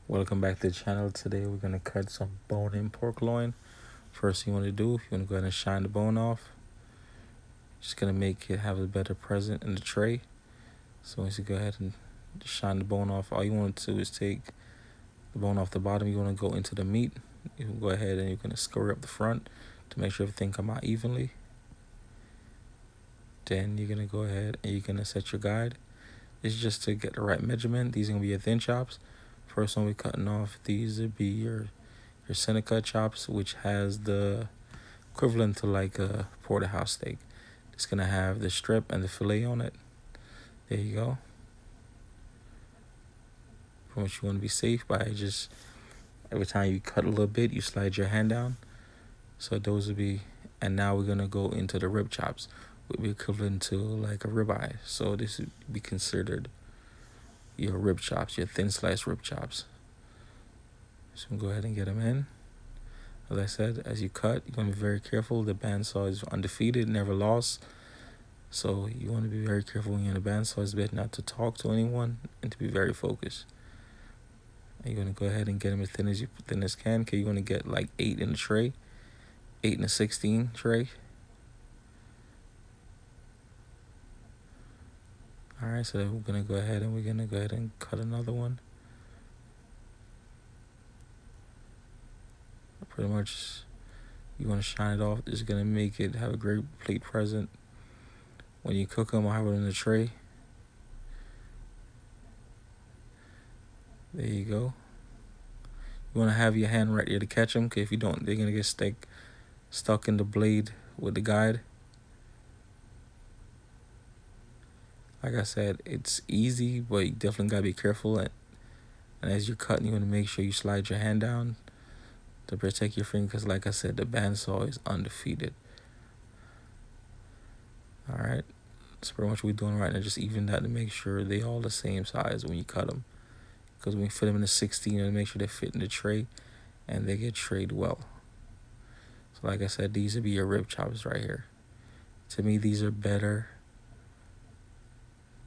Welcome back to the channel. Today we're gonna cut some bone-in pork loin. First thing you want to do, you want to go ahead and shine the bone off. Just gonna make it have a better present in the tray. So once you go ahead and shine the bone off, all you want to do is take the bone off the bottom. You want to go into the meat. You can go ahead and you're gonna score up the front to make sure everything come out evenly. Then you're gonna go ahead and you're gonna set your guide. It's just to get the right measurement. These are gonna be your thin chops. First one we're cutting off, these would be your center cut chops, which has the equivalent to like a porterhouse steak. It's gonna have the strip and the fillet on it. There you go. From which you want to be safe by just every time you cut a little bit, you slide your hand down. So those would be, and now we're gonna go into the rib chops, would be equivalent to like a ribeye. So this would be considered your rib chops, your thin sliced rib chops. So go ahead and get them in. As I said, as you cut, you're going to be very careful. The bandsaw is undefeated, never lost. So you want to be very careful when you're in the bandsaw. It's better not to talk to anyone and to be very focused. And you're going to go ahead and get them as thin as can. Okay, you're going to get like 8 in the tray, 8 in a 16 tray. All right, so we're going to go ahead and cut another one. Pretty much, you want to shine it off. This is going to make it have a great plate present. When you cook them, I'll have it in the tray. There you go. You want to have your hand right there to catch them, because if you don't, they're going to get stuck in the blade with the guide. Like I said, it's easy, but you definitely got to be careful. And as you're cutting, you want to make sure you slide your hand down to protect your finger, because like I said, the bandsaw is undefeated. All right, that's pretty much what we're doing right now. Just even that to make sure they all the same size when you cut them, because when you fit them in the 16, you want to make sure they fit in the tray and they get trayed well. So like I said, these would be your rib chops right here. To me, these are better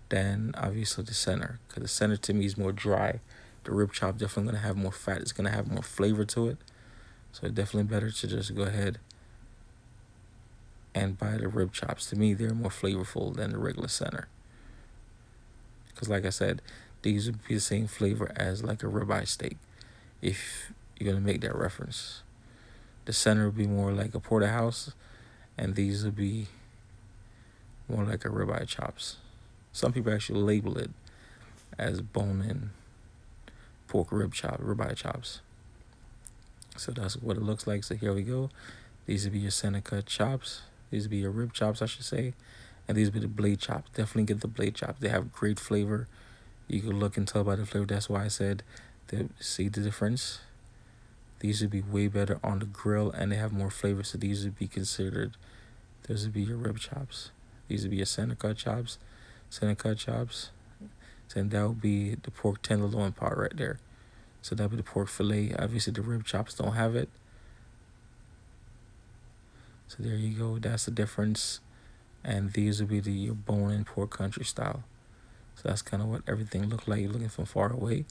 than obviously the center, because the center to me is more dry. The rib chop definitely gonna have more fat. It's gonna have more flavor to it. So it's definitely better to just go ahead and buy the rib chops. To me, they're more flavorful than the regular center. Because like I said, these would be the same flavor as like a ribeye steak, if you're gonna make that reference. The center would be more like a porterhouse, and these would be more like a ribeye chops. Some people actually label it as bone-in pork ribeye chops. So that's what it looks like. So here we go. These would be your center cut chops. These would be your rib chops, I should say. And these would be the blade chops. Definitely get the blade chops. They have great flavor. You can look and tell by the flavor. That's why I said, see the difference? These would be way better on the grill, and they have more flavor. So these would be considered, those would be your rib chops. These would be your center cut chops. Center cut chops. And that would be the pork tenderloin part right there. So that would be the pork fillet. Obviously, the rib chops don't have it. So there you go. That's the difference. And these would be your bone-in pork country style. So that's kind of what everything looked like. You're looking from far away.